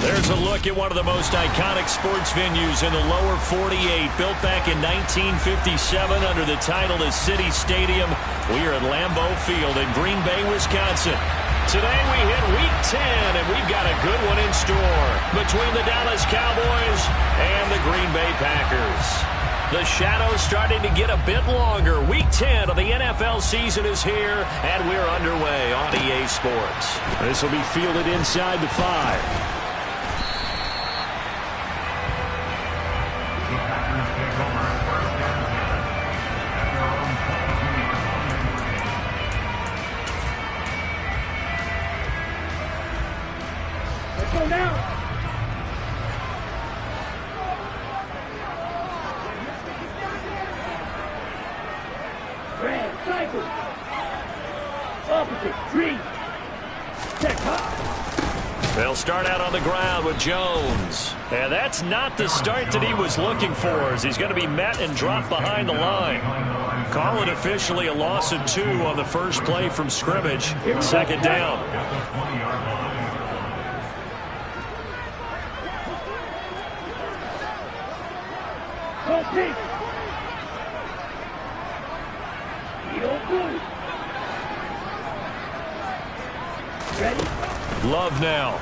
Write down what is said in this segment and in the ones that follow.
There's a look at one of the most iconic sports venues in the lower 48, built back in 1957 under the title of City Stadium. We are at Lambeau Field in Green Bay, Wisconsin. Today we hit Week 10, and we've got a good one in store between the Dallas Cowboys and the Green Bay Packers. The shadow's starting to get a bit longer. Week 10 of the NFL season is here, and we're underway on EA Sports. This will be fielded inside the 5. They'll start out on the ground with Jones. And that's not the start that he was looking for, as he's going to be met and dropped behind the line. Call it officially a loss of 2 on the first play from scrimmage. Second down. Love now.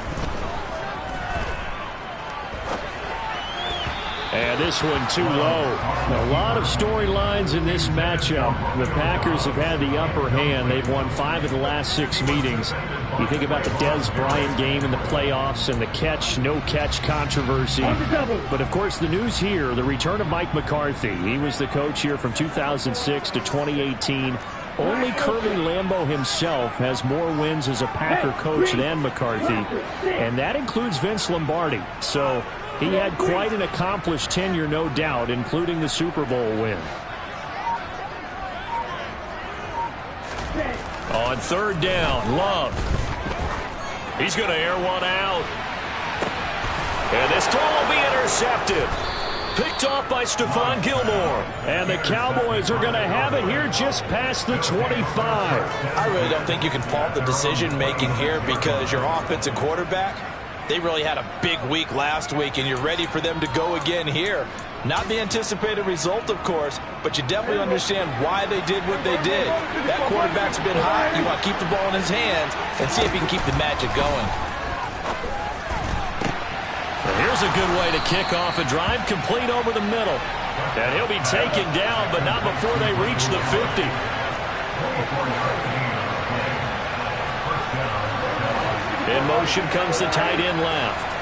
And this one too low. A lot of storylines in this matchup. The Packers have had the upper hand. They've won 5 of the last 6 meetings. You think about the Dez Bryant game in the playoffs and the catch, no catch controversy. But of course the news here, the return of Mike McCarthy. He was the coach here from 2006 to 2018. Only Curly Lambeau himself has more wins as a Packer coach than McCarthy, and that includes Vince Lombardi. So he had quite an accomplished tenure, no doubt, including the Super Bowl win. On third down, Love. He's going to air one out. And this throw will be intercepted. Picked off by Stephon Gilmore. And the Cowboys are going to have it here just past the 25. I really don't think you can fault the decision-making here, because your offensive quarterback, they really had a big week last week, and you're ready for them to go again here. Not the anticipated result, of course, but you definitely understand why they did what they did. That quarterback's been hot. You want to keep the ball in his hands and see if he can keep the magic going. Here's a good way to kick off a drive, complete over the middle. And he'll be taken down, but not before they reach the 50. In motion comes the tight end left.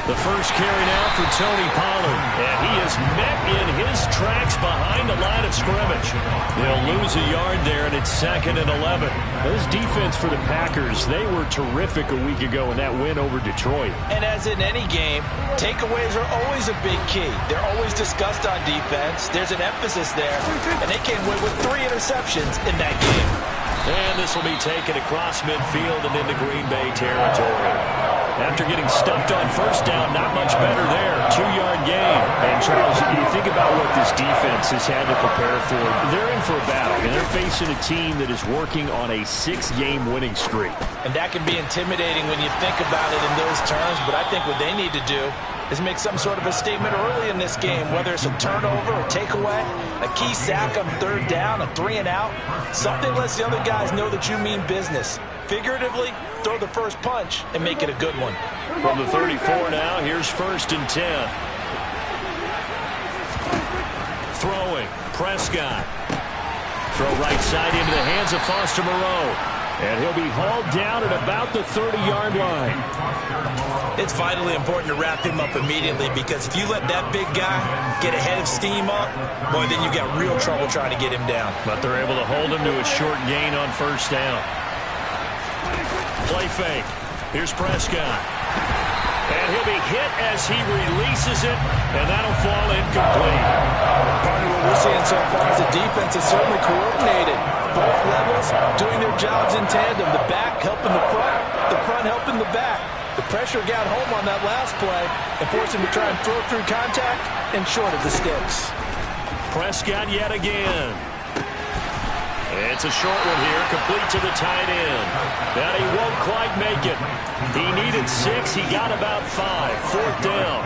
The first carry now for Tony Pollard. And he is met in his tracks behind the line of scrimmage. They'll lose a yard there, and it's 2nd and 11. This defense for the Packers, they were terrific a week ago in that win over Detroit. And as in any game, takeaways are always a big key. They're always discussed on defense. There's an emphasis there, and they came away with 3 interceptions in that game. And this will be taken across midfield and into Green Bay territory. After getting stuffed on first down, not much better there. 2-yard gain. And Charles, you think about what this defense has had to prepare for. They're in for a battle, and they're facing a team that is working on a 6-game winning streak. And that can be intimidating when you think about it in those terms, but I think what they need to do is make some sort of a statement early in this game, whether it's a turnover, a takeaway, a key sack on third down, a 3-and-out. Something lets the other guys know that you mean business. Figuratively, throw the first punch and make it a good one. From the 34 now, here's 1st and 10. Throwing, Prescott. Throw right side into the hands of Foster Moreau. And he'll be hauled down at about the 30-yard line. It's vitally important to wrap him up immediately, because if you let that big guy get a head of steam up, boy, then you got real trouble trying to get him down. But they're able to hold him to a short gain on first down. Play fake. Here's Prescott. And he'll be hit as he releases it, and that'll fall incomplete. Part of what we're seeing so far is the defense is certainly coordinated. Both levels doing their jobs in tandem. The back helping the front helping the back. The pressure got home on that last play and forced him to try and throw through contact and short of the sticks. Prescott yet again. It's a short one here, complete to the tight end. But he won't quite make it. He needed 6. He got about 5. 4th down.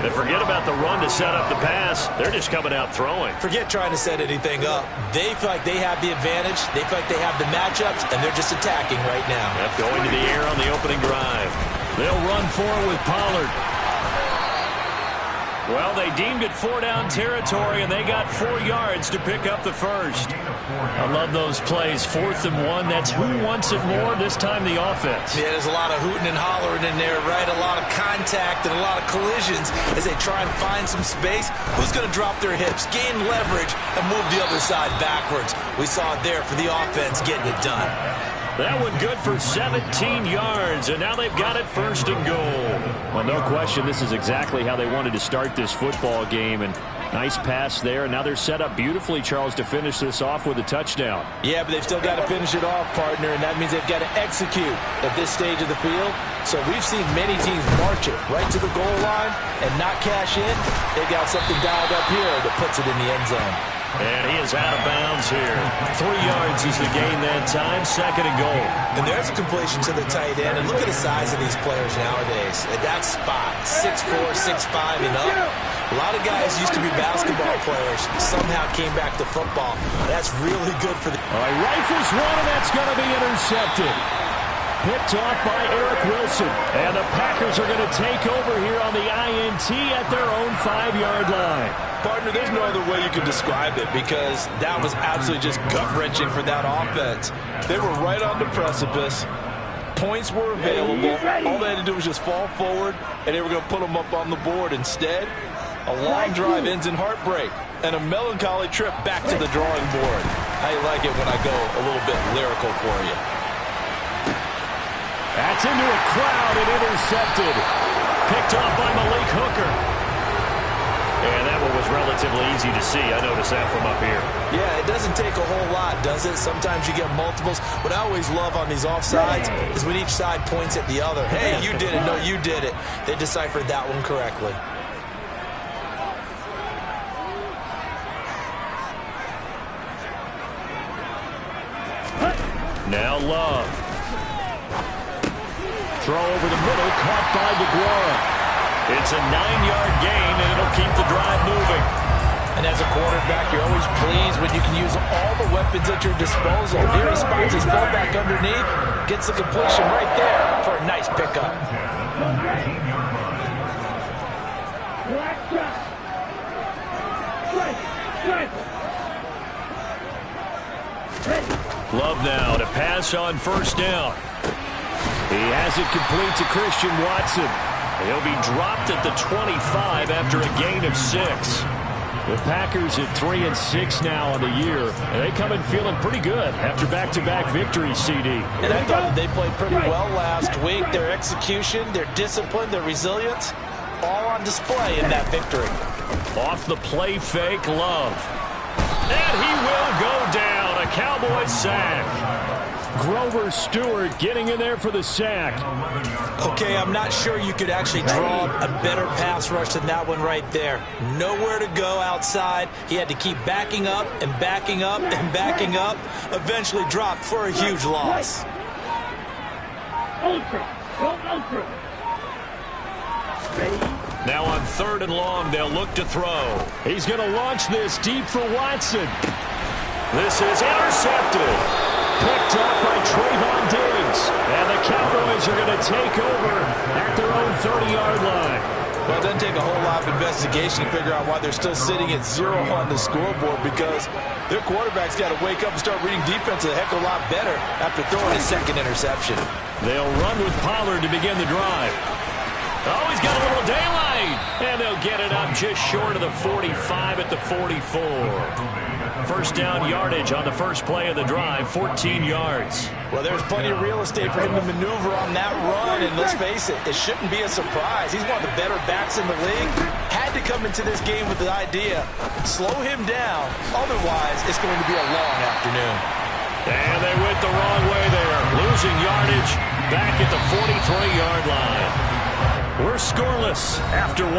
And forget about the run to set up the pass. They're just coming out throwing. Forget trying to set anything up. They feel like they have the advantage. They feel like they have the matchups, and they're just attacking right now. Yep, going to the air on the opening drive. They'll run for it with Pollard. Well, they deemed it 4-down territory, and they got 4 yards to pick up the first. I love those plays. 4th and 1. That's who wants it more, this time the offense. Yeah, there's a lot of hooting and hollering in there, right? A lot of contact and a lot of collisions as they try and find some space. Who's going to drop their hips, gain leverage, and move the other side backwards? We saw it there for the offense getting it done. That one good for 17 yards, and now they've got it 1st and goal. Well, no question, this is exactly how they wanted to start this football game, and nice pass there. And now they're set up beautifully, Charles, to finish this off with a touchdown. Yeah, but they've still got to finish it off, partner, and that means they've got to execute at this stage of the field. So we've seen many teams march it right to the goal line and not cash in. They got something dialed up here that puts it in the end zone. And he is out of bounds here. 3 yards is the gain that time. 2nd and goal. And there's a completion to the tight end. And look at the size of these players nowadays. At that spot, 6'4", 6'5", and up. A lot of guys used to be basketball players. Somehow came back to football. That's really good for the... All right, rifles one, and that's going to be intercepted. Picked off by Eric Wilson. And the Packers are going to take over here on the INT at their own 5-yard line. Partner, there's no other way you can describe it because that was absolutely just gut-wrenching for that offense. They were right on the precipice. Points were available. All they had to do was just fall forward, and they were going to put them up on the board. Instead, a long drive ends in heartbreak and a melancholy trip back to the drawing board. How you like it when I go a little bit lyrical for you? That's into a crowd and intercepted. Picked off by Malik Hooker. And that one was relatively easy to see. I noticed that from up here. Yeah, it doesn't take a whole lot, does it? Sometimes you get multiples. What I always love on these offsides is when each side points at the other. Hey, you did it. No, you did it. They deciphered that one correctly. Now Love. Throw over the middle, caught by DeGuara. It's a 9-yard gain, and it'll keep the drive moving. And as a quarterback, you're always pleased when you can use all the weapons at your disposal. Here he spots his fullback underneath, gets the completion right there for a nice pickup. Love now to pass on 1st down. He has it complete to Christian Watson. He'll be dropped at the 25 after a gain of 6. The Packers at 3-6 now on the year. And they come in feeling pretty good after back-to-back victories, CD. And I thought that they played pretty well last week. Their execution, their discipline, their resilience, all on display in that victory. Off the play fake, Love. And he will go down. A Cowboys sack. Grover Stewart getting in there for the sack. Okay, I'm not sure you could actually draw a better pass rush than that one right there. Nowhere to go outside. He had to keep backing up and backing up and backing up. Eventually dropped for a huge loss. Now on 3rd and long, they'll look to throw. He's going to launch this deep for Watson. This is intercepted. Picked up by Trayvon Diggs. And the Cowboys are going to take over at their own 30-yard line. Well, it doesn't take a whole lot of investigation to figure out why they're still sitting at 0 on the scoreboard because their quarterback's got to wake up and start reading defense a heck of a lot better after throwing his 2nd interception. They'll run with Pollard to begin the drive. Oh, he's got a little daylight. And they'll get it up just short of the 45 at the 44. 1st down yardage on the first play of the drive, 14 yards. Well, there's plenty of real estate for him to maneuver on that run, and let's face it, it shouldn't be a surprise. He's one of the better backs in the league. Had to come into this game with the idea, slow him down, otherwise it's going to be a long afternoon. And they went the wrong way there, losing yardage back at the 43-yard line. We're scoreless after 1.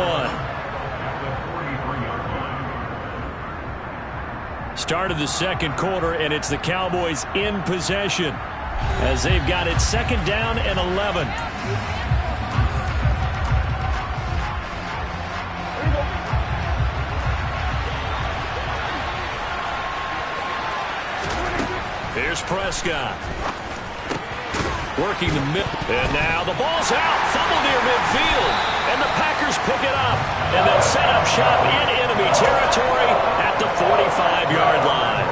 Start of the second quarter, and it's the Cowboys in possession as they've got it second down and 11. Here's Prescott. Working the mid. And now the ball's out. Fumble near midfield. And the Packers pick it up. And then set up shop in enemy territory at the 45-yard line.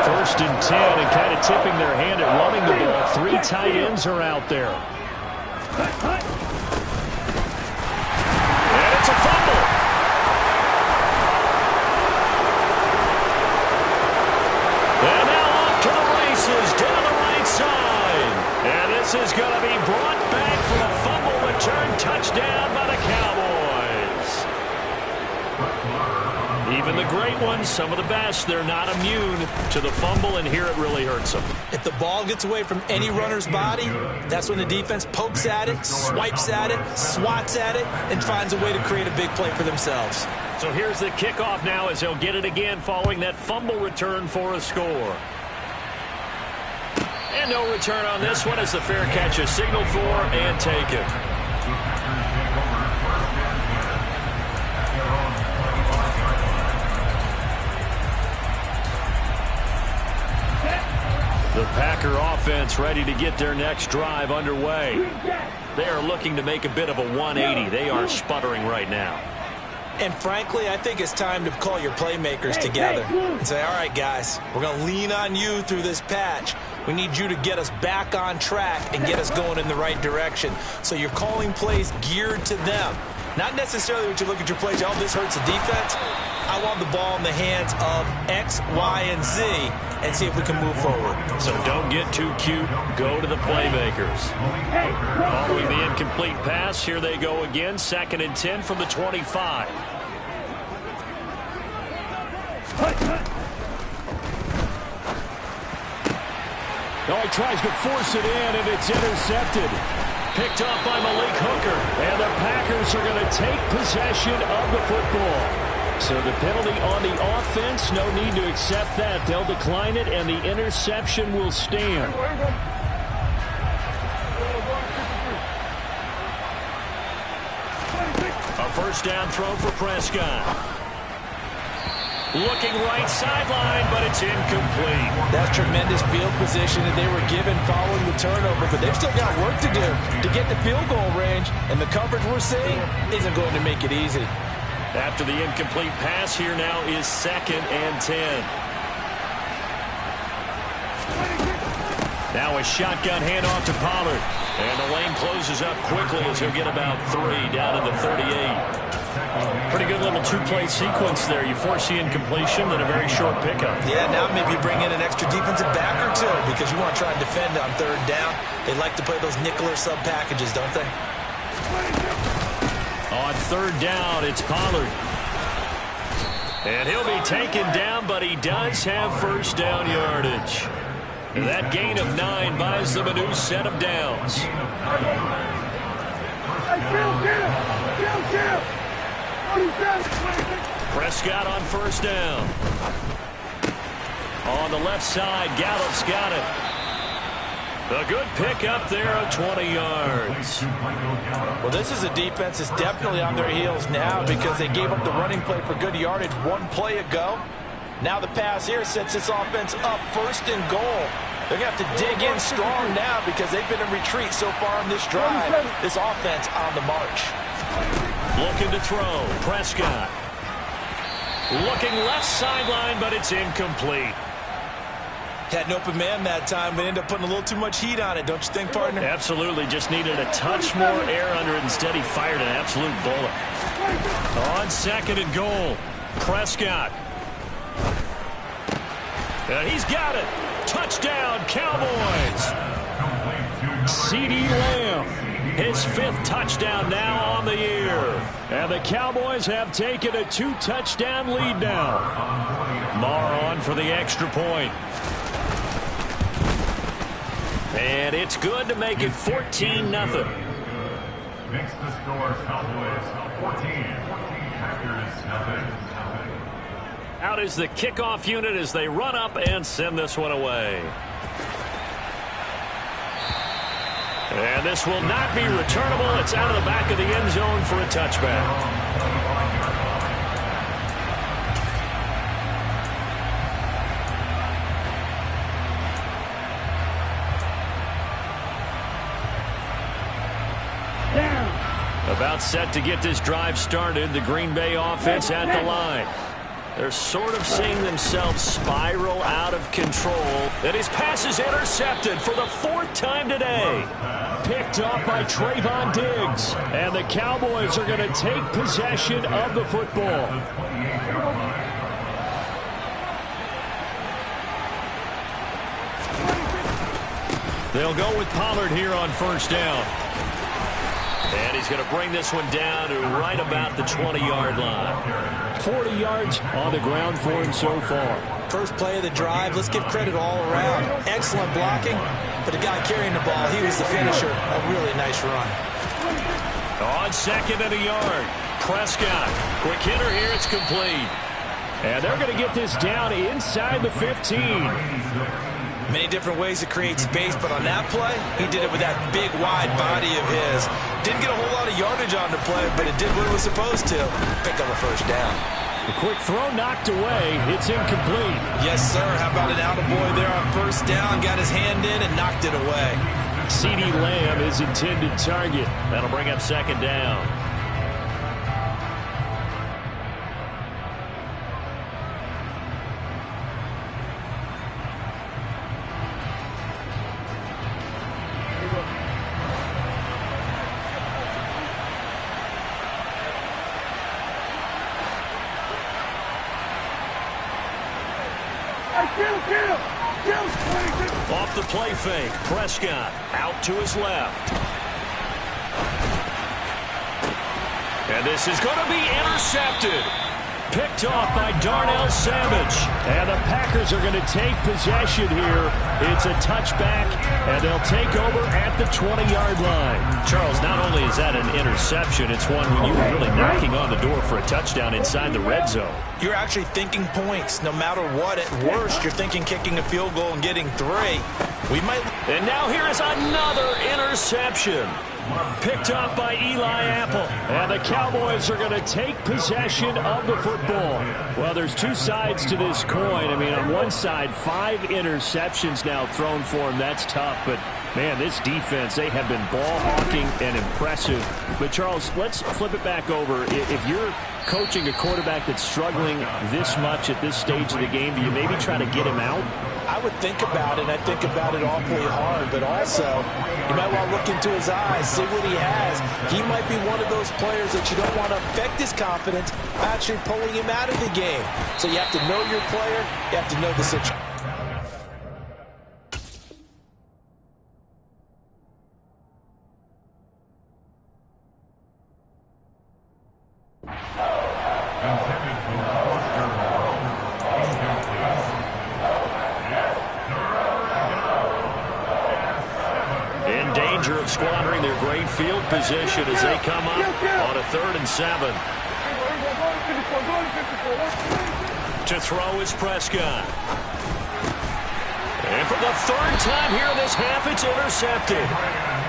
1st and 10, and kind of tipping their hand at running the ball. 3 tight ends are out there. And it's a fumble. And now off to the races down the right side. And this is going to be brought back for a fumble return touchdown by the Cowboys. Even the great ones, some of the best, they're not immune to the fumble, and here it really hurts them. If the ball gets away from any runner's body, that's when the defense pokes at it, swipes at it, swats at it, and finds a way to create a big play for themselves. So here's the kickoff now as they'll get it again following that fumble return for a score. And no return on this one as the fair catch is signaled for and taken. The Packer offense ready to get their next drive underway. They are looking to make a bit of a 180. They are sputtering right now. And frankly, I think it's time to call your playmakers together and say, all right, guys, we're going to lean on you through this patch. We need you to get us back on track and get us going in the right direction. So you're calling plays geared to them. Not necessarily when you look at your plays, oh, this hurts the defense. I want the ball in the hands of X, Y, and Z and see if we can move forward. So don't get too cute. Go to the playmakers. Following the incomplete pass, here they go again. 2nd and 10 from the 25. Oh, he tries to force it in, and it's intercepted. Picked up by Malik Hooker. And the Packers are going to take possession of the football. So the penalty on the offense, no need to accept that. They'll decline it, and the interception will stand. A 1st down throw for Prescott. Looking right sideline, but it's incomplete. That's tremendous field position that they were given following the turnover, but they've still got work to do to get the field goal range, and the coverage we're seeing isn't going to make it easy. After the incomplete pass, here now is 2nd and 10. Now a shotgun handoff to Pollard. And the lane closes up quickly as he'll get about 3 down to the 38. Pretty good little 2-play sequence there. You force the incompletion, then a very short pickup. Yeah, now maybe you bring in an extra defensive back or two because you want to try and defend on 3rd down. They like to play those nickel or sub packages, don't they? On 3rd down, it's Pollard. And he'll be taken down, but he does have 1st down yardage. And that gain of 9 buys them a new set of downs. Prescott on 1st down. On the left side, Gallup's got it. A good pick up there of 20 yards. Well, this is a defense that's definitely on their heels now because they gave up the running play for good yardage 1 play ago. Now the pass here sets this offense up 1st and goal. They're going to have to dig in strong now because they've been in retreat so far on this drive. This offense on the march. Looking to throw. Prescott. Looking left sideline, but it's incomplete. Had an open man that time, but ended up putting a little too much heat on it, don't you think, partner? Absolutely. Just needed a touch more air under it. Instead, he fired an absolute bullet. On 2nd and goal, Prescott. And he's got it. Touchdown, Cowboys. CeeDee Lamb, his 5th touchdown now on the year. And the Cowboys have taken a 2-touchdown lead now. Marr on for the extra point. And it's good to make it 14-0. Next to score, Cowboys 14, Packers 0. Out is the kickoff unit as they run up and send this one away. And this will not be returnable. It's out of the back of the end zone for a touchback. About set to get this drive started. The Green Bay offense at the line. They're sort of seeing themselves spiral out of control. And his pass is intercepted for the 4th time today. Picked off by Trayvon Diggs. And the Cowboys are going to take possession of the football. They'll go with Pollard here on first down. And he's going to bring this one down to right about the 20-yard line. 40 yards on the ground for him so far. First play of the drive. Let's give credit all around. Excellent blocking. But the guy carrying the ball, he was the finisher. A really nice run. On 2nd and a yard. Prescott. Quick hitter here. It's complete. And they're going to get this down inside the 15. Many different ways to create space, but on that play, he did it with that big, wide body of his. Didn't get a whole lot of yardage on the play, but it did what it was supposed to. Pick up a first down. A quick throw knocked away. It's incomplete. Yes, sir. How about an attaboy there on first down? Got his hand in and knocked it away. CeeDee Lamb is intended target. That'll bring up 2nd down. Off the play fake, Prescott out to his left. And this is going to be intercepted. Picked off by Darnell Savage. And the Packers are going to take possession here. It's a touchback, and they'll take over at the 20-yard line. Charles, not only is that an interception, it's one when you were really knocking on the door for a touchdown inside the red zone. You're actually thinking points no matter what. At worst, you're thinking kicking a field goal and getting 3. We might. And now here is another interception. Picked off by Eli Apple. And the Cowboys are going to take possession of the football. Well, there's 2 sides to this coin. I mean, on one side, 5 interceptions now thrown for him. That's tough. But, man, this defense, they have been ball hawking and impressive. But, Charles, let's flip it back over. If you're coaching a quarterback that's struggling this much at this stage of the game, do you maybe try to get him out? I would think about it, and I think about it awfully hard, but also you might want to look into his eyes, see what he has. He might be one of those players that you don't want to affect his confidence by actually pulling him out of the game. So you have to know your player, you have to know the situation. Of squandering their great field position as they come up on a 3rd and 7. To throw is Prescott. And for the 3rd time here in this half, it's intercepted.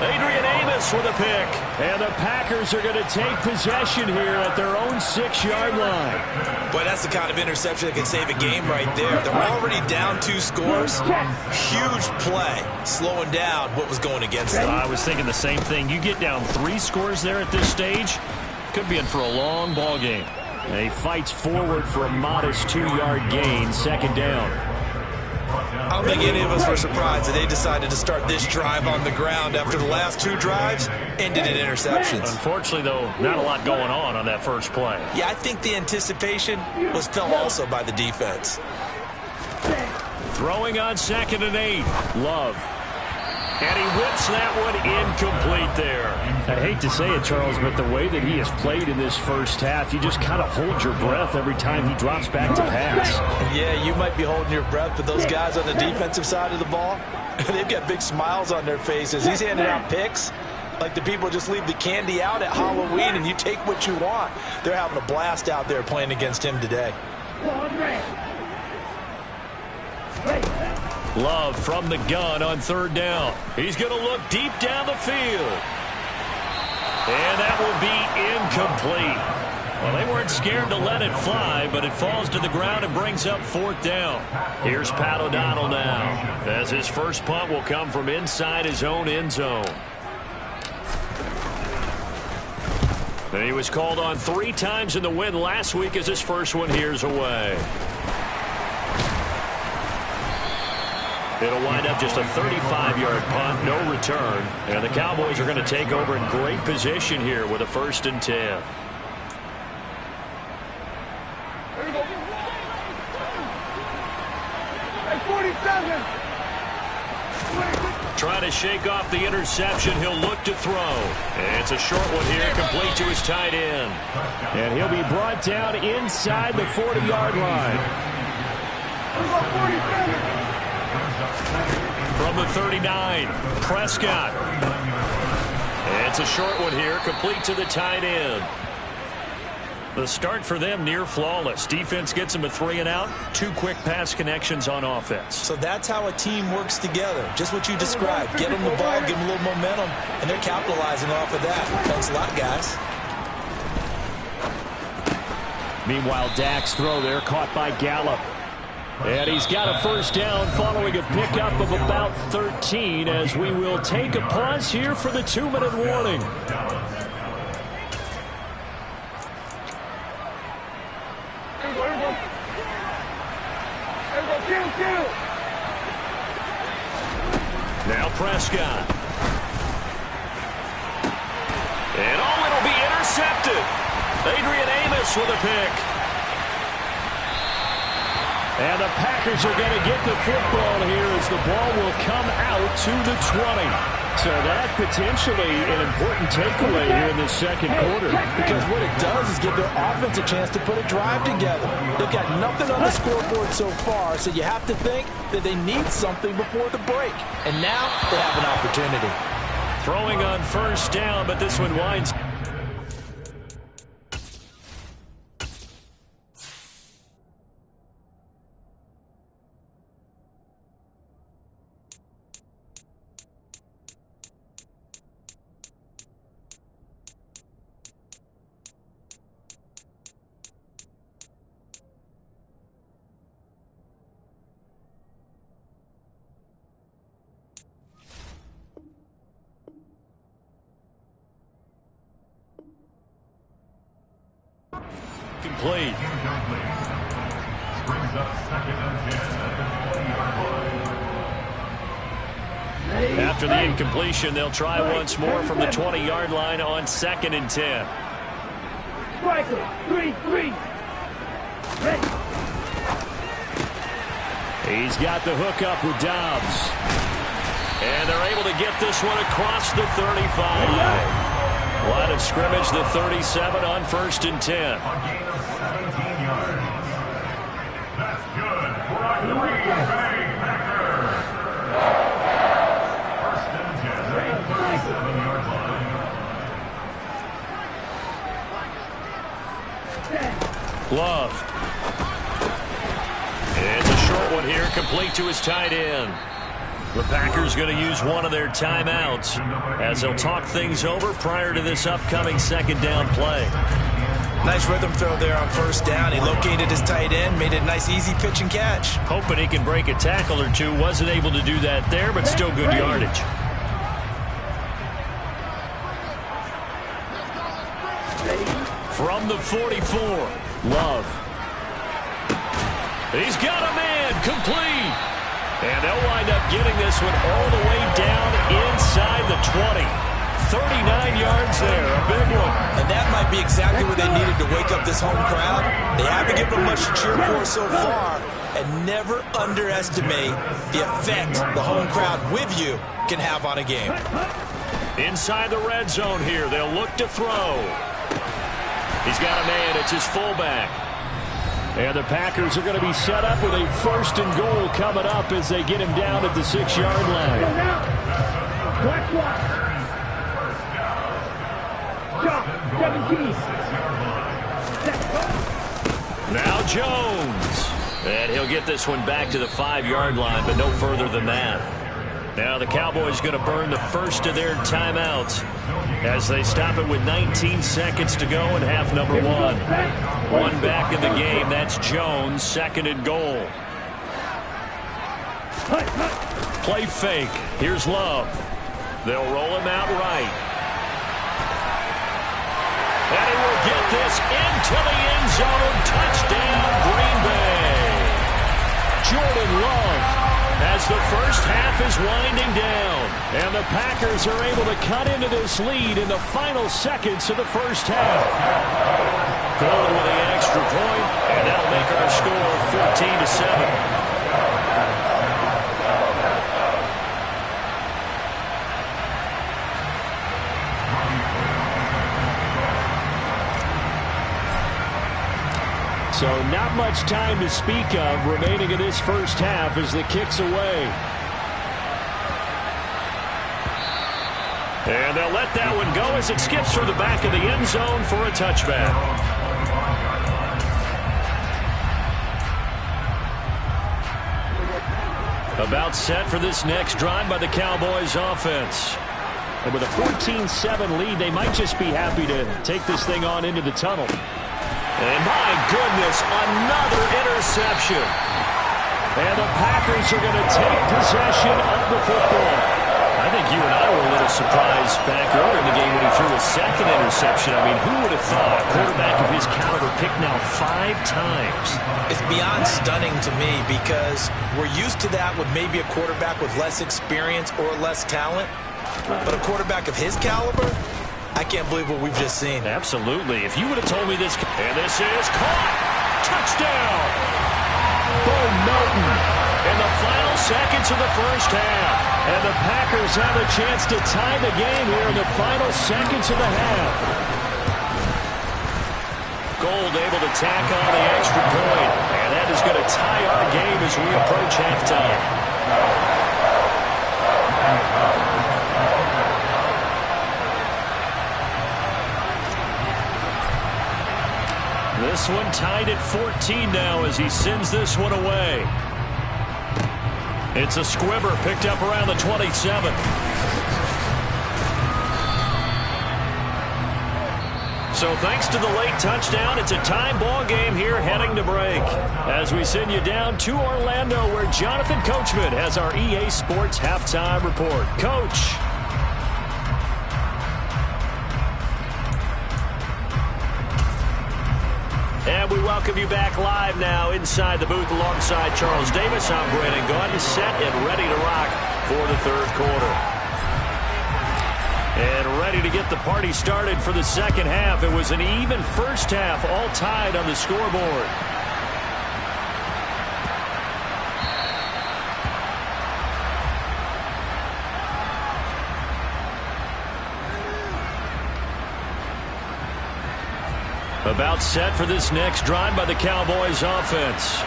Adrian Amos with a pick. And the Packers are going to take possession here at their own 6-yard line. Boy, that's the kind of interception that can save a game right there. They're already down 2 scores. Huge play, slowing down what was going against them. I was thinking the same thing. You get down 3 scores there at this stage, could be in for a long ball game. And he fights forward for a modest 2-yard gain, 2nd down. I don't think any of us were surprised that they decided to start this drive on the ground after the last 2 drives ended in interceptions. Unfortunately, though, not a lot going on that first play. Yeah, I think the anticipation was felt also by the defense. Throwing on 2nd and 8. Love. And he whips that one incomplete there. I hate to say it, Charles, but the way that he has played in this first half, you just kind of hold your breath every time he drops back to pass. Yeah, you might be holding your breath, but those guys on the defensive side of the ball, they've got big smiles on their faces. He's handing out picks like the people just leave the candy out at Halloween and you take what you want. They're having a blast out there playing against him today. Love from the gun on third down. He's going to look deep down the field. And that will be incomplete. Well, they weren't scared to let it fly, but it falls to the ground and brings up fourth down. Here's Pat O'Donnell now, as his first punt will come from inside his own end zone. And he was called on 3 times in the win last week as his first one here's away. It'll wind up just a 35-yard punt, no return. And the Cowboys are going to take over in great position here with a 1st and 10. Trying to shake off the interception. He'll look to throw. And it's a short one here, complete to his tight end. And he'll be brought down inside the 40-yard line. From the 39, Prescott. And it's a short one here, complete to the tight end. The start for them near flawless. Defense gets them a 3 and out. 2 quick pass connections on offense. So that's how a team works together. Just what you described. Get them the ball, give them a little momentum, and they're capitalizing off of that. Thanks a lot, guys. Meanwhile, Dak's throw there caught by Gallup. And he's got a 1st down following a pickup of about 13 as we will take a pause here for the 2-minute warning. Now Prescott. And it'll be intercepted. Adrian Amos with a pick. And the Packers are going to get the football here as the ball will come out to the 20. So that potentially an important takeaway here in the second quarter. Because what it does is give their offense a chance to put a drive together. They've got nothing on the scoreboard so far, so you have to think that they need something before the break. And now they have an opportunity. Throwing on 1st down, but this one winds. Complete. Brings up 2nd and 10 at the 20-yard line. After the incompletion, they'll try once more from the 20-yard line on 2nd and 10. Striker, 3-3. Ready. He's got the hook up with Dobbs. And they're able to get this one across the 35. Line of scrimmage, the 37 on 1st and 10. A gain of 17 yards. That's good for a Green Bay Packer. 1st and 10 at the 37-yard line. Love. It's a short one here, complete to his tight end. The Packers going to use one of their timeouts as they'll talk things over prior to this upcoming 2nd down play. Nice rhythm throw there on 1st down. He located his tight end, made it a nice easy pitch and catch. Hoping he can break a tackle or two. Wasn't able to do that there, but still good yardage. From the 44, Love. He's got a man, complete. And they'll wind up getting this one all the way down inside the 20. 39 yards there, a big one. And that might be exactly what they needed to wake up this home crowd. They haven't given them much to cheer for so far. And never underestimate the effect the home crowd with you can have on a game. Inside the red zone here, they'll look to throw. He's got a man, it's his fullback. And the Packers are going to be set up with a 1st and goal coming up as they get him down at the 6-yard line. Now Jones. And he'll get this one back to the 5-yard line, but no further than that. Now the Cowboys going to burn the first of their timeouts as they stop it with 19 seconds to go in half number 1. One back in the game. That's Jones, 2nd and goal. Play fake. Here's Love. They'll roll him out right. And he will get this into the end zone. Touchdown, Green Bay. Jordan Love as the first half is winding down. And the Packers are able to cut into this lead in the final seconds of the first half. Going with the extra point, and that'll make our score 14-7. So not much time to speak of remaining in this first half as the kick's away. And they'll let that one go as it skips through the back of the end zone for a touchback. About set for this next drive by the Cowboys offense. And with a 14-7 lead, they might just be happy to take this thing on into the tunnel. And my goodness, another interception. And the Packers are going to take possession of the football. I think you and I were a little surprised back earlier in the game when he threw a second interception. I mean, who would have thought a quarterback of his caliber picked now 5 times? It's beyond stunning to me because we're used to that with maybe a quarterback with less experience or less talent. But a quarterback of his caliber, I can't believe what we've just seen. Absolutely. If you would have told me this, and this is caught. Touchdown. Bo Melton in the final seconds of the first half. And the Packers have a chance to tie the game here in the final seconds of the half. Gold able to tack on the extra point. And that is going to tie our game as we approach halftime. This one tied at 14 now as he sends this one away. It's a squibber picked up around the 27. So thanks to the late touchdown, it's a tie ball game here heading to break. As we send you down to Orlando where Jonathan Coachman has our EA Sports Halftime Report. Coach. And we welcome you back live now inside the booth alongside Charles Davis. I'm Brandon Gaudin, set and ready to rock for the third quarter. And ready to get the party started for the second half. It was an even first half, all tied on the scoreboard. About set for this next drive by the Cowboys offense.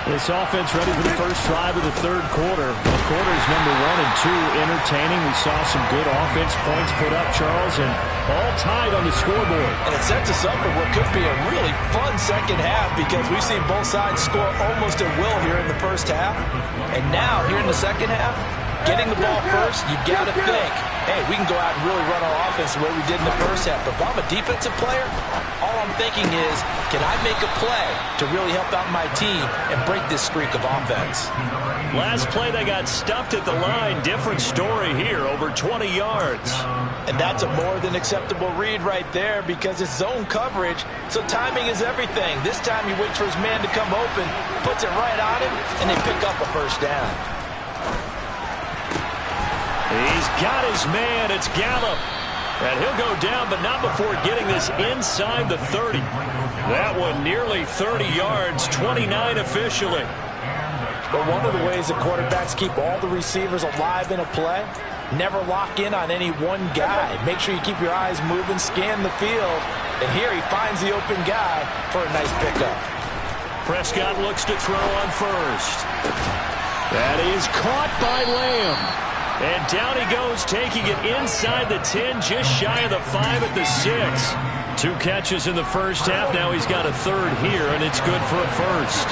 This offense ready for the first drive of the third quarter. The quarters number 1 and 2 entertaining. We saw some good offense points put up, Charles, and all tied on the scoreboard. And it sets us up for what could be a really fun second half because we've seen both sides score almost at will here in the first half. And now, here in the second half, getting the ball first, you got to think, hey, we can go out and really run our offense the way we did in the first half. But if I'm a defensive player, all I'm thinking is, can I make a play to really help out my team and break this streak of offense? Last play, they got stuffed at the line. Different story here, over 20 yards. And that's a more than acceptable read right there because it's zone coverage, so timing is everything. This time he waits for his man to come open, puts it right on him, and they pick up a first down. He's got his man. It's Gallup. And he'll go down, but not before getting this inside the 30. That one nearly 30 yards, 29 officially. But one of the ways that quarterbacks keep all the receivers alive in a play, never lock in on any one guy. Make sure you keep your eyes moving, scan the field. And here he finds the open guy for a nice pickup. Prescott looks to throw on first. That is caught by Lamb. And down he goes, taking it inside the 10, just shy of the 5 at the 6. 2 catches in the first half. Now he's got a third here, and it's good for a first.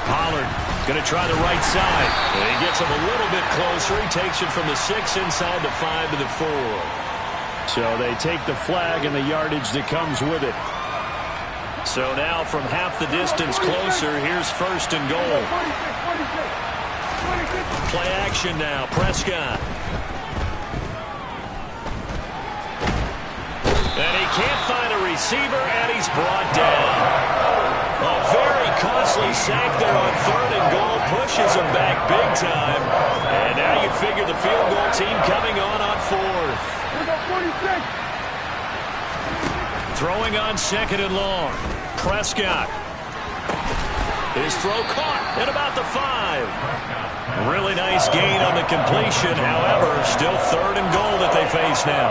Pollard going to try the right side. And he gets him a little bit closer. He takes it from the 6 inside the 5 to the 4. So they take the flag and the yardage that comes with it. So now from half the distance closer, here's first and goal. Play action now. Prescott. And he can't find a receiver, and he's brought down. A very costly sack there on 3rd and goal. Pushes him back big time. And now you figure the field goal team coming on 4th. Throwing on 2nd and long. Prescott. His throw caught at about the 5. Really nice gain on the completion. However, still 3rd and goal that they face now.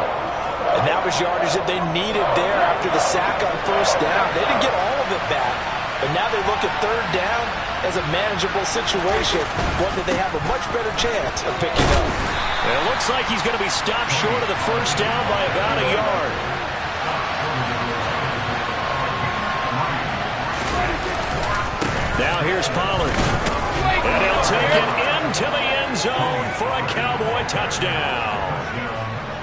And that was yardage that they needed there after the sack on 1st down. They didn't get all of it back, but now they look at 3rd down as a manageable situation, one that they have a much better chance of picking up. It looks like he's going to be stopped short of the 1st down by about a yard. Now here's Pollard. And he'll take it into the end zone for a Cowboy touchdown.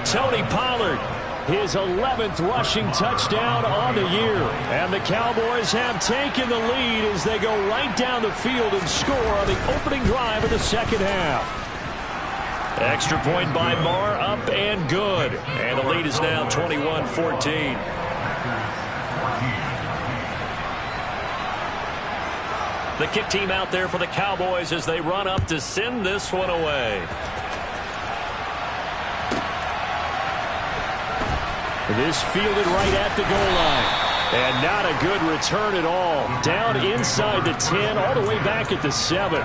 Tony Pollard, his 11th rushing touchdown on the year. And the Cowboys have taken the lead as they go right down the field and score on the opening drive of the 2nd half. Extra point by Marr, up and good. And the lead is now 21-14. The kick team out there for the Cowboys as they run up to send this one away. This fielded right at the goal line. And not a good return at all. Down inside the 10, all the way back at the 7.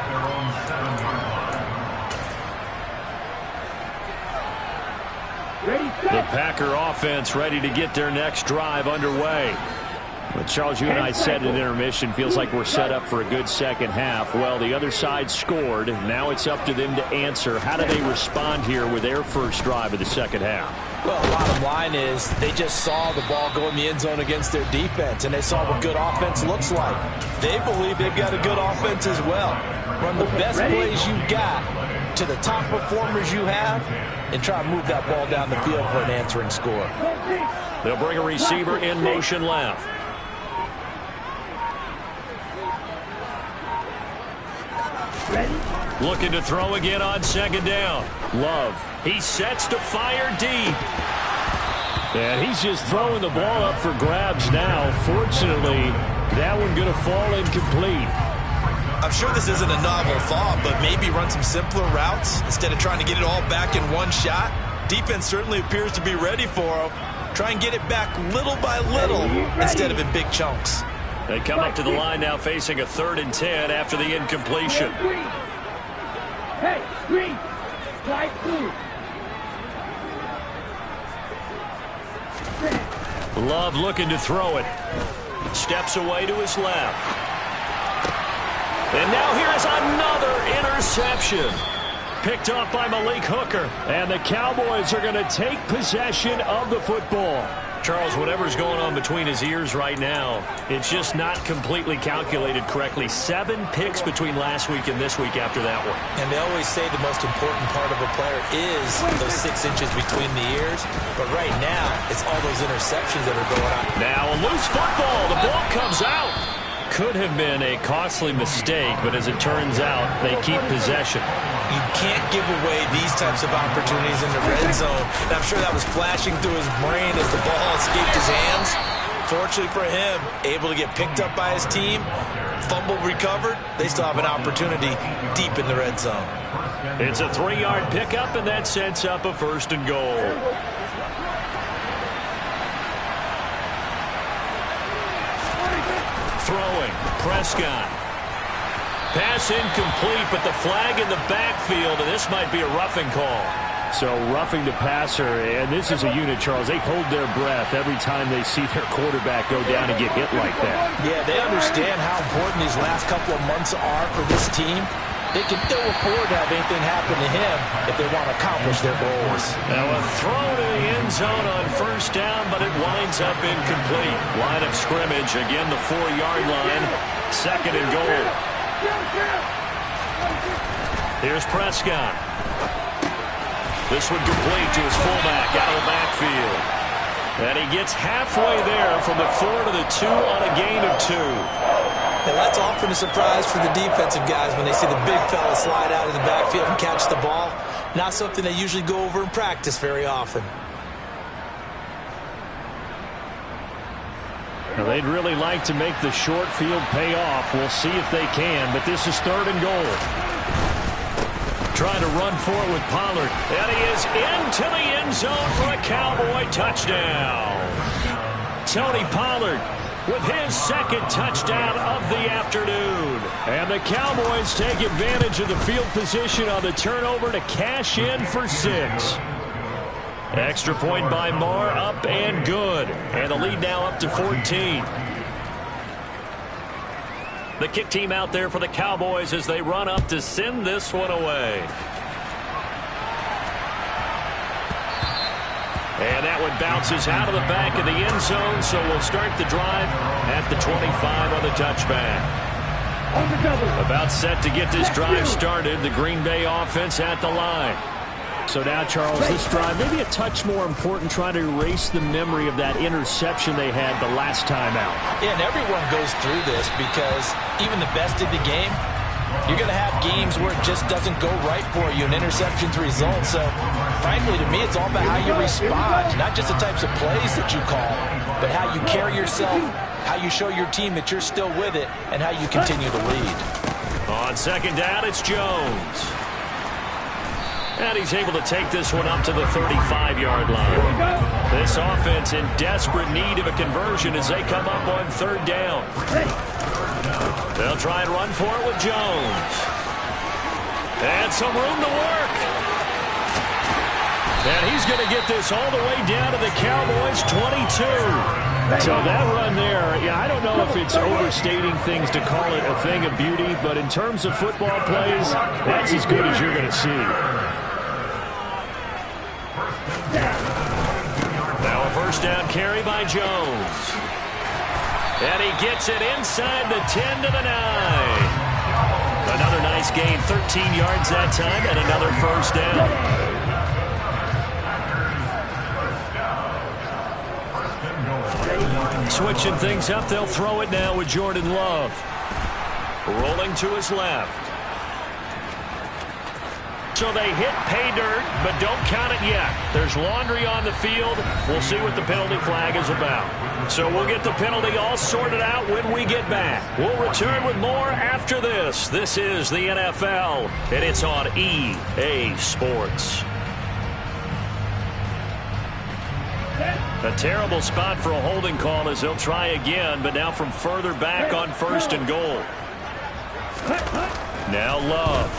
The Packer offense ready to get their next drive underway. But Charles, you and I said at intermission, feels like we're set up for a good second half. Well, the other side scored. Now it's up to them to answer. How do they respond here with their first drive of the second half? Well, bottom line is they just saw the ball go in the end zone against their defense, and they saw what good offense looks like. They believe they've got a good offense as well. Run the best plays you've got to the top performers you have, and try to move that ball down the field for an answering score. They'll bring a receiver in motion left. Looking to throw again on 2nd down. Love. He sets to fire deep. And he's just throwing the ball up for grabs now. Fortunately, that one going to fall incomplete. I'm sure this isn't a novel thought, but maybe run some simpler routes instead of trying to get it all back in one shot. Defense certainly appears to be ready for him. Try and get it back little by little instead of in big chunks. They come up to the line now facing a 3rd and 10 after the incompletion. Hey, green, light blue. Love looking to throw it. Steps away to his left. And now here's another interception. Picked up by Malik Hooker. And the Cowboys are going to take possession of the football. Charles, whatever's going on between his ears right now, it's just not completely calculated correctly. 7 picks between last week and this week after that one. And they always say the most important part of a player is those 6 inches between the ears. But right now, it's all those interceptions that are going on. Now a loose football. The ball comes out. Could have been a costly mistake, but as it turns out, they keep possession. You can't give away these types of opportunities in the red zone. And I'm sure that was flashing through his brain as the ball escaped his hands. Fortunately for him, able to get picked up by his team, fumble recovered. They still have an opportunity deep in the red zone. It's a 3-yard pickup, and that sets up a 1st and goal. Throwing, Prescott. Pass incomplete, but the flag in the backfield, and this might be a roughing call. So roughing the passer, and this is a unit, Charles. They hold their breath every time they see their quarterback go down and get hit like that. Yeah, they understand how important these last couple of months are for this team. they can ill afford to have anything happen to him if they want to accomplish their goals. Now a throw to the end zone on first down, but it winds up incomplete. Line of scrimmage, again the 4-yard line. Second and goal. Here's Prescott. This one complete to his fullback out of the backfield. And he gets halfway there from the 4 to the 2 on a gain of 2. And that's often a surprise for the defensive guys when they see the big fella slide out of the backfield and catch the ball. Not something they usually go over in practice very often. Now they'd really like to make the short field pay off. We'll see if they can, but this is third and goal. Trying to run for it with Pollard. And he is into the end zone for a Cowboy touchdown. Tony Pollard with his second touchdown of the afternoon. And the Cowboys take advantage of the field position on the turnover to cash in for 6. Extra point by Marr, up and good. And the lead now up to 14. The kick team out there for the Cowboys as they run up to send this one away. And that one bounces out of the back of the end zone, so we'll start the drive at the 25 on the touchback. About set to get this drive started, the Green Bay offense at the line. So now, Charles, this drive maybe a touch more important, trying to erase the memory of that interception they had the last time out. Yeah, and everyone goes through this because even the best of the game, you're going to have games where it just doesn't go right for you, and interceptions result. So, frankly, to me, it's all about how you respond, not just the types of plays that you call, but how you carry yourself, how you show your team that you're still with it, and how you continue to lead. On second down, it's Jones. And he's able to take this one up to the 35-yard line. This offense in desperate need of a conversion as they come up on third down. They'll try and run for it with Jones. And some room to work. And he's going to get this all the way down to the Cowboys' 22. So that run there, yeah, I don't know if it's overstating things to call it a thing of beauty, but in terms of football plays, that's as good as you're going to see. Now a first down carry by Jones. And he gets it inside the 10 to the 9. Another nice gain, 13 yards that time, and another first down. Switching things up, they'll throw it now with Jordan Love. Rolling to his left. So they hit pay dirt, but don't count it yet. There's laundry on the field. We'll see what the penalty flag is about. So we'll get the penalty all sorted out when we get back. We'll return with more after this. This is the NFL, and it's on EA Sports. A terrible spot for a holding call as they'll try again, but now from further back on first and goal. Now Love.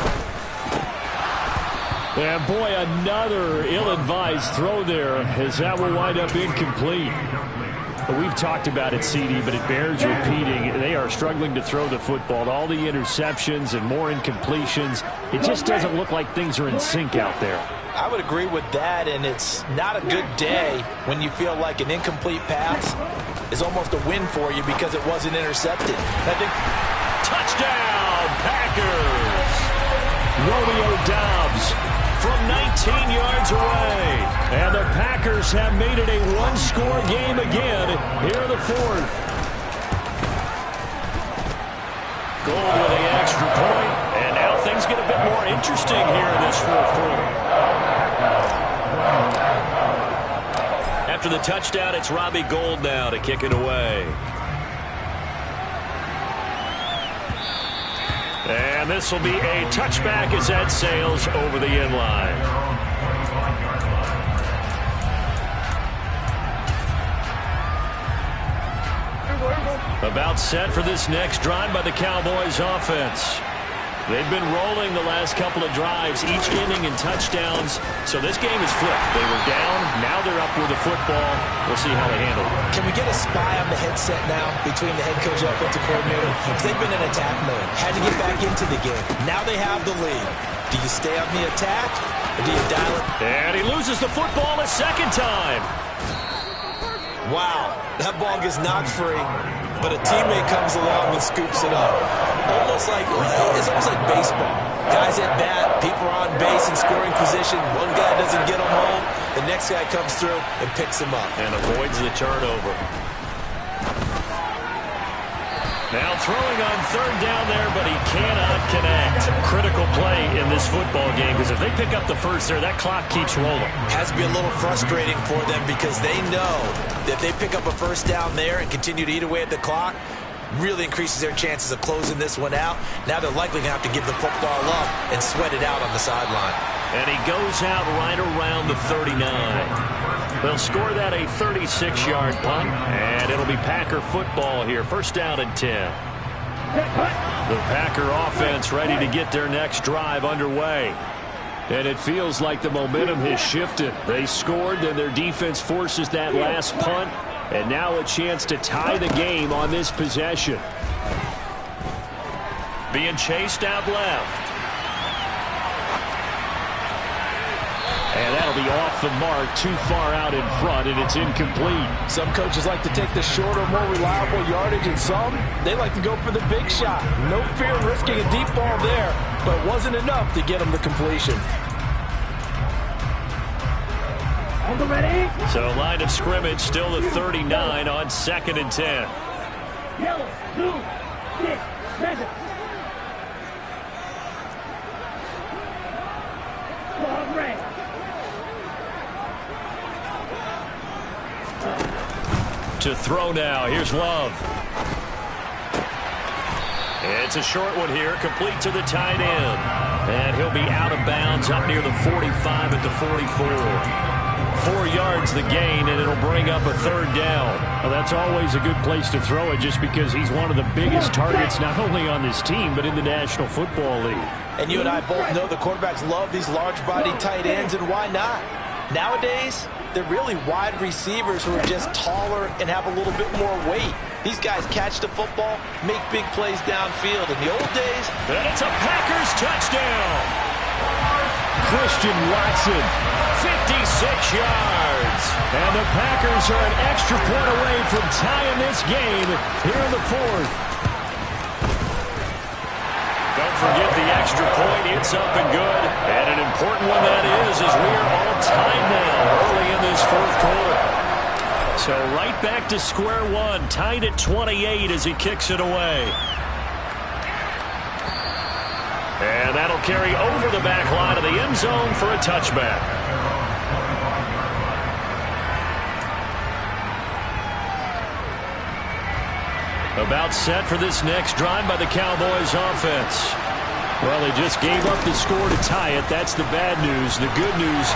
And boy, another ill-advised throw there as that will wind up incomplete. We've talked about it, CD, but it bears repeating. They are struggling to throw the football. All the interceptions and more incompletions. It just doesn't look like things are in sync out there. I would agree with that, and it's not a good day when you feel like an incomplete pass is almost a win for you because it wasn't intercepted. I think touchdown, Packers! Romeo Doubs from 19 yards away. And the Packers have made it a one-score game again here in the fourth. Goal with the extra point, and now things get a bit more interesting here in this fourth quarter. After the touchdown, it's Robbie Gould now to kick it away. And this will be a touchback as that sails over the end line. About set for this next drive by the Cowboys offense. They've been rolling the last couple of drives, each ending in touchdowns. So this game is flipped. They were down. Now they're up with the football. We'll see how they handle it. Can we get a spy on the headset now between the head coach and offensive coordinator? Because they've been in attack mode. Had to get back into the game. Now they have the lead. Do you stay on the attack or do you dial it? And he loses the football a second time. Wow, that ball gets knocked free, but a teammate comes along and scoops it up. It's almost like baseball. Guys at bat, people are on base in scoring position. One guy doesn't get them home. The next guy comes through and picks him up. And avoids the turnover. Now throwing on third down there, but he cannot connect. Critical play in this football game, because if they pick up the first there, that clock keeps rolling. Has to be a little frustrating for them because they know that if they pick up a first down there and continue to eat away at the clock, really increases their chances of closing this one out. Now they're likely going to have to give the football up and sweat it out on the sideline. And he goes out right around the 39. They'll score that a 36-yard punt, and it'll be Packer football here. First down and 10. The Packer offense ready to get their next drive underway. And it feels like the momentum has shifted. They scored, then their defense forces that last punt, and now a chance to tie the game on this possession. Being chased out left. And that'll be off the mark, too far out in front, and it's incomplete. Some coaches like to take the shorter, more reliable yardage, and some, they like to go for the big shot. No fear risking a deep ball there, but it wasn't enough to get them the completion. So line of scrimmage still at 39 on 2nd and 10. Yellow, blue, 6, 7. Ball red. To throw now. Here's Love. It's a short one here, complete to the tight end. And he'll be out of bounds up near the 45 at the 44. 4 yards the gain, and it'll bring up a third down. Well, that's always a good place to throw it just because he's one of the biggest targets not only on this team but in the National Football League. And you and I both know the quarterbacks love these large-body tight ends, and why not? Nowadays, they're really wide receivers who are just taller and have a little bit more weight. These guys catch the football, make big plays downfield. In the old days, and it's a Packers touchdown. Christian Watson, 56 yards. And the Packers are an extra point away from tying this game here in the 4th. Don't forget the extra point. It's up and good. And an important one that is as we are all tied now early in this 4th quarter. So right back to square one, tied at 28 as he kicks it away. And that'll carry over the back line of the end zone for a touchback. About set for this next drive by the Cowboys offense. Well, they just gave up the score to tie it. That's the bad news. The good news,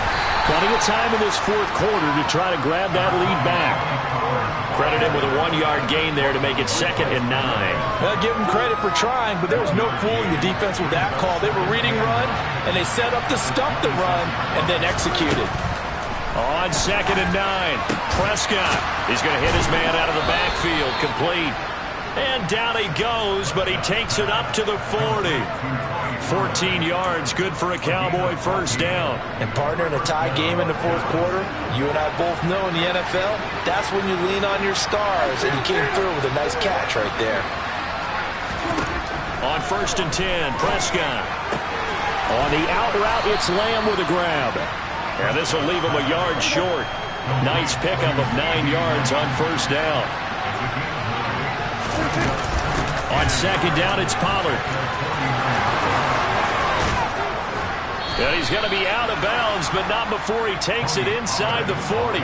plenty of time in this 4th quarter to try to grab that lead back. Credit him with a 1-yard gain there to make it 2nd and 9. Well, give him credit for trying, but there was no fooling the defense with that call. They were reading run, and they set up to stop the run and then executed. On 2nd and 9, Prescott. He's going to hit his man out of the backfield, complete. And down he goes, but he takes it up to the 40. 14 yards, good for a Cowboy first down. And partner, in a tie game in the 4th quarter, you and I both know in the NFL, that's when you lean on your stars, and he came through with a nice catch right there. On 1st and 10, Prescott. On the out route, it's Lamb with a grab. And this will leave him a yard short. Nice pickup of 9 yards on first down. On 2nd down, it's Pollard. And he's going to be out of bounds, but not before he takes it inside the 40.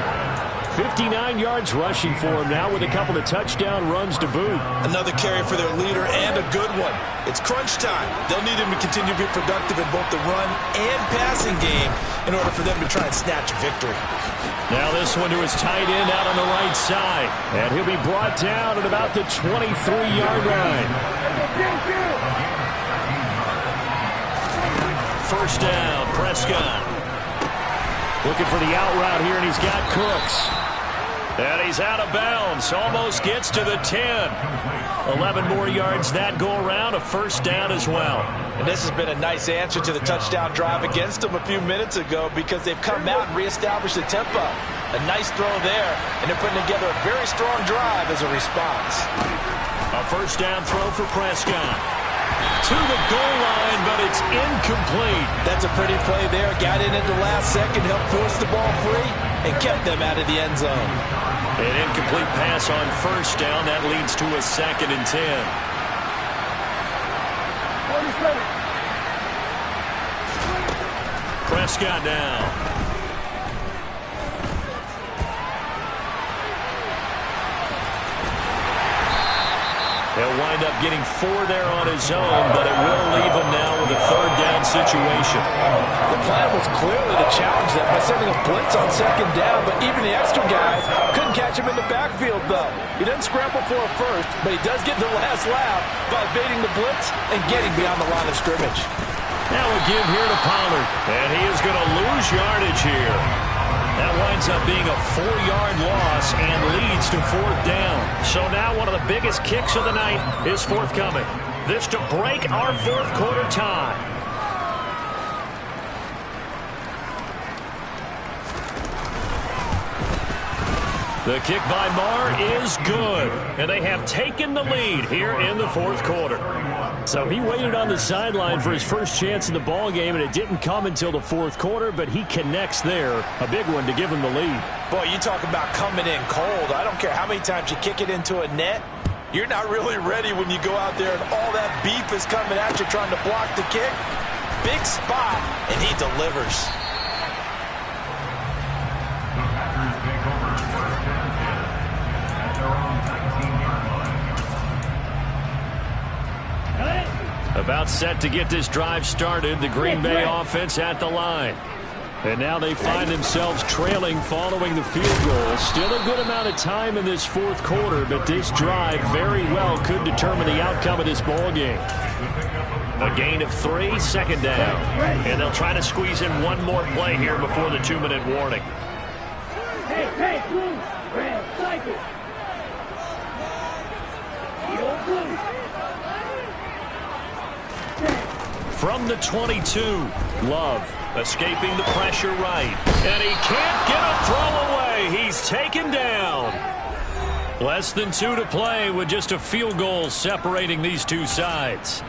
59 yards rushing for him now with a couple of touchdown runs to boot. Another carry for their leader and a good one. It's crunch time. They'll need him to continue to be productive in both the run and passing game in order for them to try and snatch a victory. Now this one to his tight end out on the right side. And he'll be brought down at about the 23-yard line. first down. Prescott looking for the out route here, and he's got Cooks. And he's out of bounds. Almost gets to the 10. 11 more yards that go around. A first down as well. And this has been a nice answer to the touchdown drive against them a few minutes ago because they've come out and reestablished the tempo. A nice throw there, and they're putting together a very strong drive as a response. A first down throw for Prescott. To the goal line, but it's incomplete. That's a pretty play there. Got in at the last second, helped force the ball free, and kept them out of the end zone. An incomplete pass on first down. That leads to a 2nd and 10. Prescott now. He'll wind up getting 4 there on his own, but it will leave him now with a 3rd down situation. The plan was clearly to challenge them by sending a blitz on 2nd down, but even the extra guys couldn't catch him in the backfield, though. He didn't scramble for a first, but he does get the last laugh by evading the blitz and getting beyond the line of scrimmage. Now a give here to Pollard, and he is going to lose yardage here. That winds up being a 4-yard loss and leads to 4th down. So now one of the biggest kicks of the night is forthcoming. This to break our 4th quarter tie. The kick by Marr is good, and they have taken the lead here in the 4th quarter. So he waited on the sideline for his first chance in the ball game, and it didn't come until the 4th quarter, but he connects there. A big one to give him the lead. Boy, you talk about coming in cold. I don't care how many times you kick it into a net. You're not really ready when you go out there and all that beef is coming at you trying to block the kick. Big spot, and he delivers. About set to get this drive started, the Green Bay offense at the line. And now they find themselves trailing following the field goal. Still a good amount of time in this 4th quarter, but this drive very well could determine the outcome of this ball game. A gain of 3, 2nd down. And they'll try to squeeze in one more play here before the 2-minute warning. Hey, blue, red, cycle. Yellow, blue. From the 22, Love escaping the pressure right. And he can't get a throw away. He's taken down. Less than 2 to play with just a field goal separating these two sides.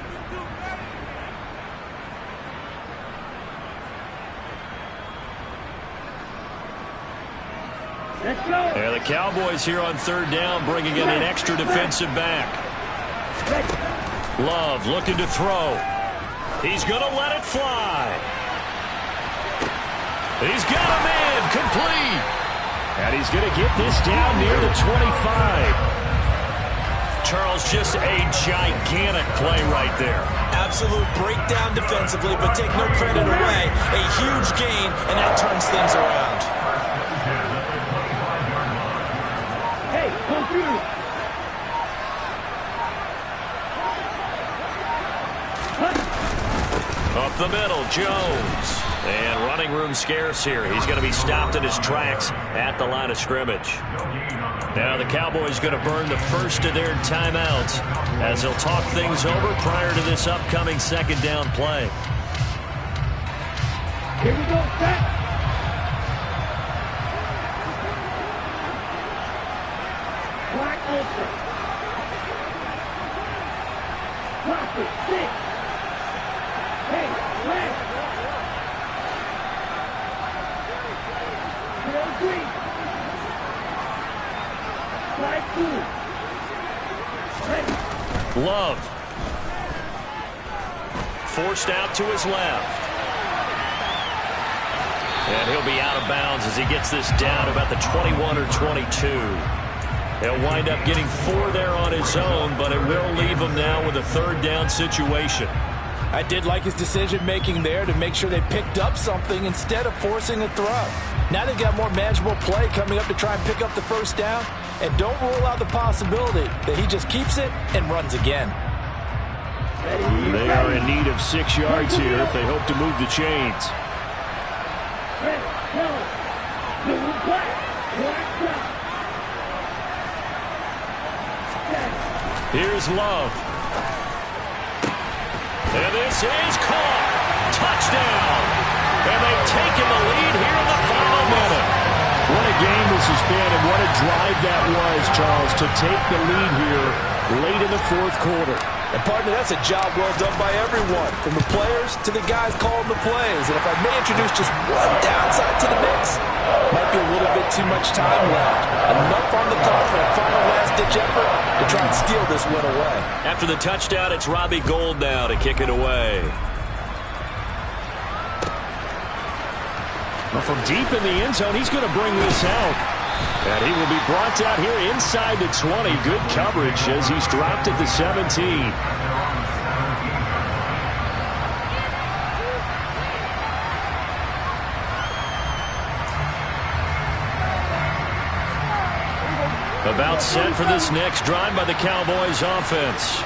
Let's go. Yeah, the Cowboys here on 3rd down bringing in an extra defensive back. Love looking to throw. He's going to let it fly. He's got a man complete. And he's going to get this down near the 25. Charles, just a gigantic play right there. Absolute breakdown defensively, but take no credit away. A huge gain, and that turns things around. Hey, computer. Up the middle, Jones. And running room scarce here. He's going to be stopped in his tracks at the line of scrimmage. Now the Cowboys going to burn the first of their timeouts as they'll talk things over prior to this upcoming 2nd down play. Here we go, set. Clock open. Clock is 6. Hey, left. 3. 5, 2. Ready. Love. Forced out to his left. And he'll be out of bounds as he gets this down about the 21 or 22. He'll wind up getting 4 there on his own, but it will leave him now with a 3rd down situation. I did like his decision-making there to make sure they picked up something instead of forcing a throw. Now they've got more manageable play coming up to try and pick up the 1st down, and don't rule out the possibility that he just keeps it and runs again. They are in need of 6 yards here if they hope to move the chains. Here's Love. And this is caught. Touchdown. And they've taken the lead here in the final minute. What a game this has been, and what a drive that was, Charles, to take the lead here late in the fourth quarter. And, partner, that's a job well done by everyone, from the players to the guys calling the plays. And if I may introduce just one downside to the mix, might be a little bit too much time left. Enough on the clock for a final last-ditch effort to try and steal this one away. After the touchdown, it's Robbie Gould now to kick it away. Well, from deep in the end zone, he's going to bring this out. And he will be brought out here inside the 20. Good coverage as he's dropped at the 17. About set for this next drive by the Cowboys offense.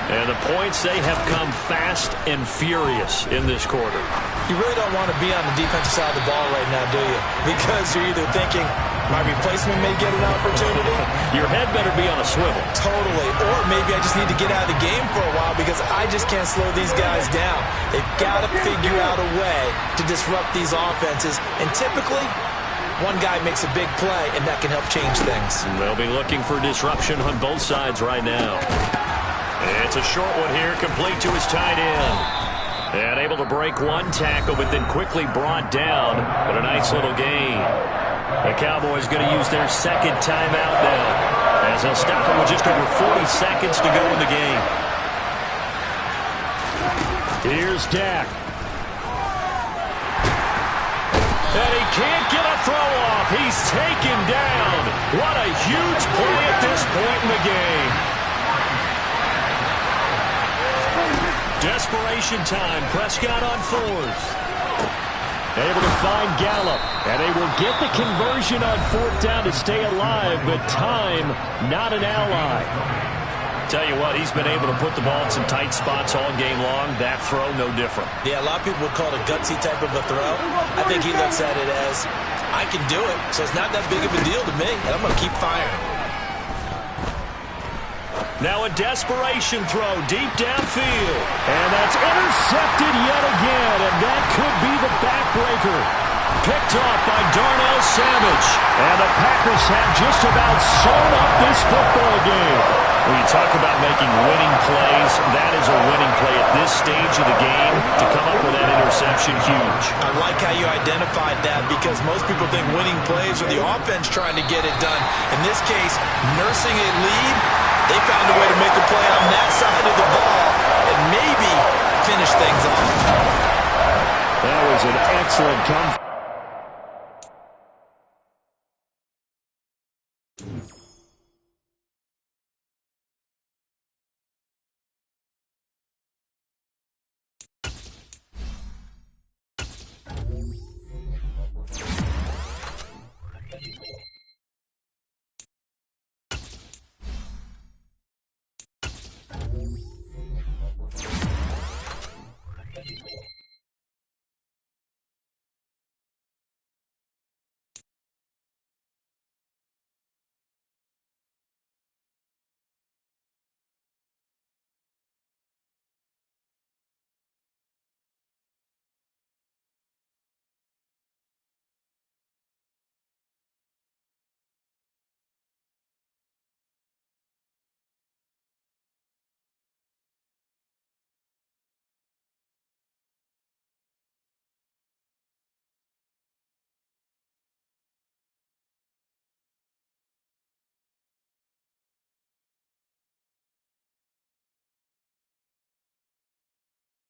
And the points, they have come fast and furious in this quarter. You really don't want to be on the defensive side of the ball right now, do you? Because you're either thinking, my replacement may get an opportunity. Your head better be on a swivel. Totally. Or maybe I just need to get out of the game for a while because I just can't slow these guys down. They've got to figure out a way to disrupt these offenses. And typically, one guy makes a big play, and that can help change things. And they'll be looking for disruption on both sides right now. It's a short one here, complete to his tight end. And able to break one tackle, but then quickly brought down. But a nice little gain. The Cowboys going to use their second timeout now, as they'll stop it with just over 40 seconds to go in the game. Here's Dak. And he can't get a throw off. He's taken down. What a huge play at this point in the game. Desperation time. Prescott on fourth. Able to find Gallup. And they will get the conversion on fourth down to stay alive, but time not an ally. Tell you what, he's been able to put the ball in some tight spots all game long. That throw, no different. Yeah, a lot of people would call it a gutsy type of a throw. I think he looks at it as, I can do it, so it's not that big of a deal to me, and I'm going to keep firing. Now a desperation throw deep downfield. And that's intercepted yet again, and that could be the backbreaker. Picked off by Darnell Savage. And the Packers have just about sewn up this football game. When you talk about making winning plays, that is a winning play at this stage of the game. To come up with that interception, huge. I like how you identified that because most people think winning plays are the offense trying to get it done. In this case, nursing a lead, they found a way to make a play on that side of the ball and maybe finish things off. That was an excellent comeback.